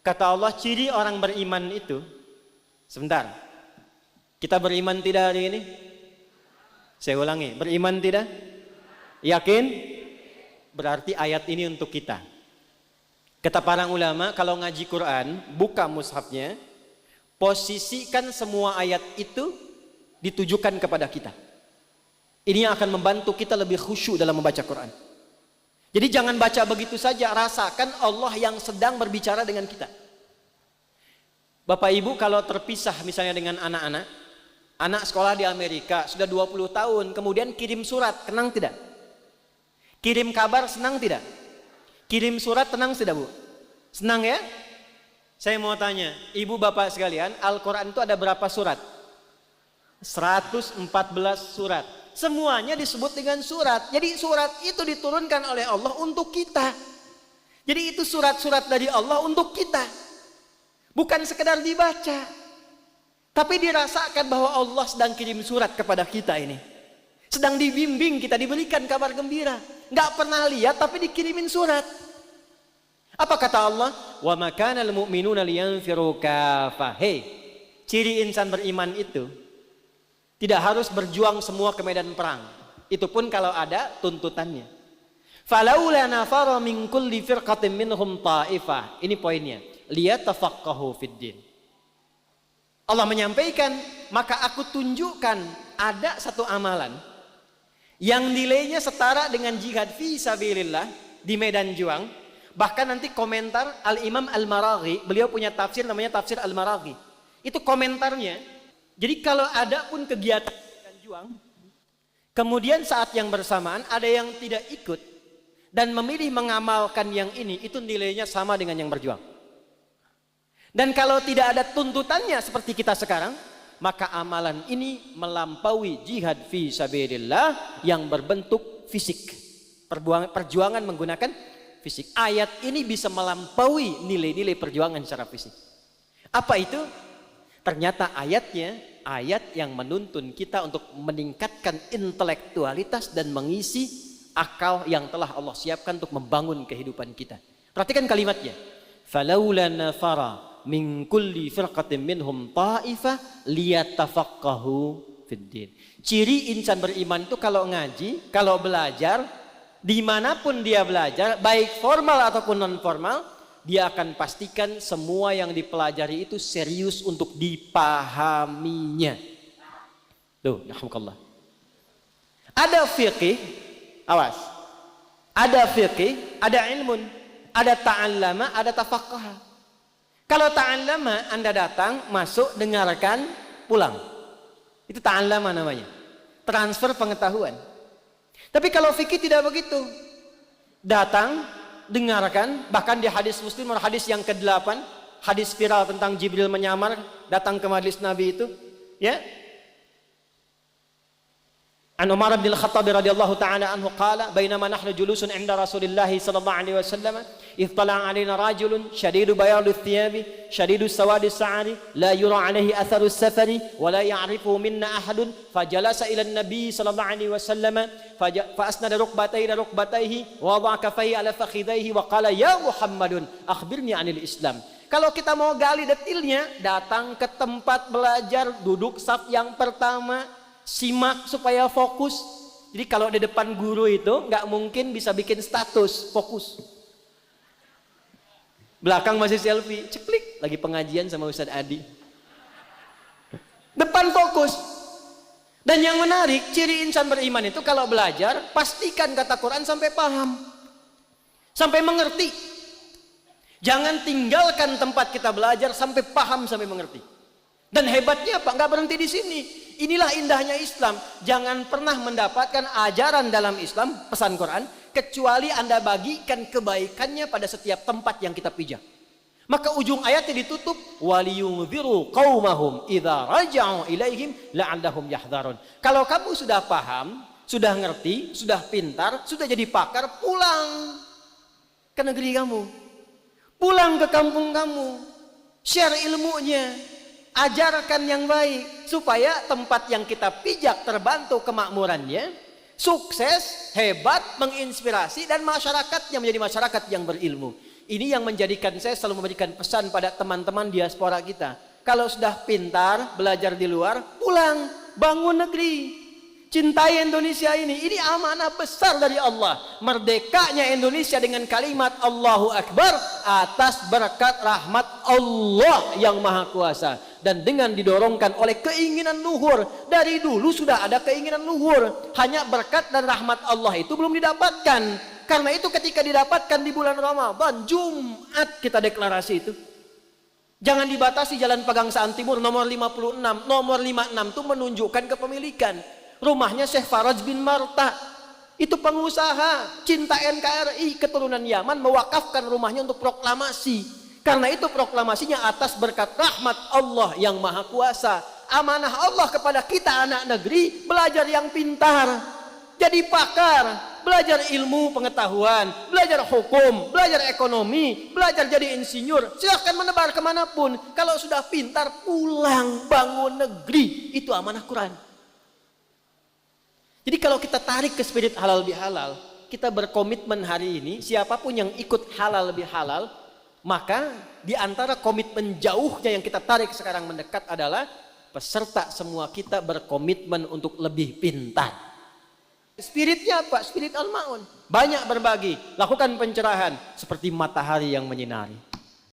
Kata Allah, ciri orang beriman itu, sebentar, kita beriman tidak hari ini? Saya ulangi, beriman tidak? Yakin? Berarti ayat ini untuk kita. Kata para ulama, kalau ngaji Quran, buka mushafnya, posisikan semua ayat itu ditujukan kepada kita. Ini yang akan membantu kita lebih khusyuk dalam membaca Quran. Jadi jangan baca begitu saja, rasakan Allah yang sedang berbicara dengan kita. Bapak Ibu kalau terpisah misalnya dengan anak-anak, anak sekolah di Amerika sudah 20 tahun, kemudian kirim surat, tenang tidak? Kirim kabar, senang tidak? Kirim surat, tenang tidak Bu? Senang ya? Saya mau tanya, ibu bapak sekalian, Al-Quran itu ada berapa surat? 114 surat. Semuanya disebut dengan surat. Jadi surat itu diturunkan oleh Allah untuk kita. Jadi itu surat-surat dari Allah untuk kita. Bukan sekedar dibaca. Tapi dirasakan bahwa Allah sedang kirim surat kepada kita ini. Sedang dibimbing kita, diberikan kabar gembira. Nggak pernah lihat tapi dikirimin surat. Apa kata Allah? Wa ma kana al-mu'minuna liyanfiru kafah. Hei, ciri insan beriman itu tidak harus berjuang semua ke medan perang. Itu pun kalau ada tuntutannya. Falaula nafara min kulli firqatin minhum ta'ifah. Ini poinnya. Liyatafaqahu fiddin. Allah menyampaikan, maka aku tunjukkan ada satu amalan yang nilainya setara dengan jihad fi sabilillah di medan juang. Bahkan nanti komentar Al-Imam Al-Maraghi, beliau punya tafsir namanya Tafsir Al-Maraghi. Itu komentarnya. Jadi kalau ada pun kegiatan medan juang, kemudian saat yang bersamaan ada yang tidak ikut dan memilih mengamalkan yang ini, itu nilainya sama dengan yang berjuang. Dan kalau tidak ada tuntutannya seperti kita sekarang, maka amalan ini melampaui jihad fi sabilillah yang berbentuk fisik. Perjuangan menggunakan fisik. Ayat ini bisa melampaui nilai-nilai perjuangan secara fisik. Apa itu? Ternyata ayatnya ayat yang menuntun kita untuk meningkatkan intelektualitas dan mengisi akal yang telah Allah siapkan untuk membangun kehidupan kita. Perhatikan kalimatnya. Falaula nafara min kulli firqatin minhum ta'ifah liyatafaqahu fiddin. Ciri insan beriman itu kalau ngaji, kalau belajar, dimanapun dia belajar, baik formal ataupun non formal, dia akan pastikan semua yang dipelajari itu serius untuk dipahaminya. Tuh, alhamdulillah. Ada fiqih, awas. Ada fiqih, ada ilmun, ada ta'allama, ada tafaqqaha. Kalau ta'allama, Anda datang, masuk, dengarkan, pulang. Itu ta'allama namanya. Transfer pengetahuan. Tapi kalau fikih tidak begitu. Datang, dengarkan, bahkan di hadis Muslim, hadis yang ke-8, hadis viral tentang Jibril menyamar datang ke majelis Nabi itu, ya. An Umar bin Al-Khattab radhiyallahu ta'ala anhu qala bainama nahnu julusun 'inda Rasulillah sallallahu alaihi wasallam idh tala'a 'alaina rajulun shadidu bayadhi thiyabi shadidu sawadi sa'ari la yura 'alaihi atharu safari wa la ya'rifu minna ahadun fajalasa ila an-nabi sallallahu alaihi wasallam fa asnada rukbatayhi wa wada'a kaffayhi ala fakhidayhi wa qala ya Muhammadun akhbirni 'anil Islam. Kalau kita mau gali detailnya, datang ke tempat belajar, duduk saf yang pertama, simak supaya fokus. Jadi kalau di depan guru itu nggak mungkin bisa bikin status fokus. Belakang masih selfie, ceklik lagi pengajian sama Ustadz Adi. Depan fokus. Dan yang menarik, ciri insan beriman itu kalau belajar, pastikan kata Quran sampai paham, sampai mengerti. Jangan tinggalkan tempat kita belajar sampai paham, sampai mengerti. Dan hebatnya apa? Nggak berhenti di sini. Inilah indahnya Islam. Jangan pernah mendapatkan ajaran dalam Islam, pesan Quran, kecuali Anda bagikan kebaikannya pada setiap tempat yang kita pijak. Maka ujung ayatnya ditutup, waliyunziru qaumahum idza raja'u ilaihim la'allahum yahdharun. Kalau kamu sudah paham, sudah ngerti, sudah pintar, sudah jadi pakar, pulang ke negeri kamu. Pulang ke kampung kamu. Share ilmunya. Ajarkan yang baik supaya tempat yang kita pijak terbantu kemakmurannya, sukses, hebat, menginspirasi, dan masyarakatnya menjadi masyarakat yang berilmu. Ini yang menjadikan saya selalu memberikan pesan pada teman-teman diaspora kita. Kalau sudah pintar, belajar di luar, pulang, bangun negeri. Cintai Indonesia ini. Ini amanah besar dari Allah. Merdekanya Indonesia dengan kalimat Allahu Akbar atas berkat rahmat Allah yang Maha Kuasa. Dan dengan didorongkan oleh keinginan luhur. Dari dulu sudah ada keinginan luhur. Hanya berkat dan rahmat Allah itu belum didapatkan. Karena itu ketika didapatkan di bulan Ramadan, Jumat kita deklarasi itu. Jangan dibatasi Jalan Pegangsaan Timur nomor 56. Nomor 56 itu menunjukkan kepemilikan. Rumahnya Syekh Faraj bin Marta. Itu pengusaha, cinta NKRI, keturunan Yaman, mewakafkan rumahnya untuk proklamasi. Karena itu proklamasinya atas berkat rahmat Allah yang Maha Kuasa. Amanah Allah kepada kita anak negeri, belajar yang pintar. Jadi pakar. Belajar ilmu pengetahuan, belajar hukum, belajar ekonomi, belajar jadi insinyur. Silahkan menebar kemanapun. Kalau sudah pintar, pulang, bangun negeri. Itu amanah Quran. Jadi kalau kita tarik ke spirit halal bihalal, kita berkomitmen hari ini, siapapun yang ikut halal bihalal, maka di antara komitmen jauhnya yang kita tarik sekarang mendekat adalah peserta semua kita berkomitmen untuk lebih pintar. Spiritnya apa? Spirit al-ma'un. Banyak berbagi, lakukan pencerahan seperti matahari yang menyinari.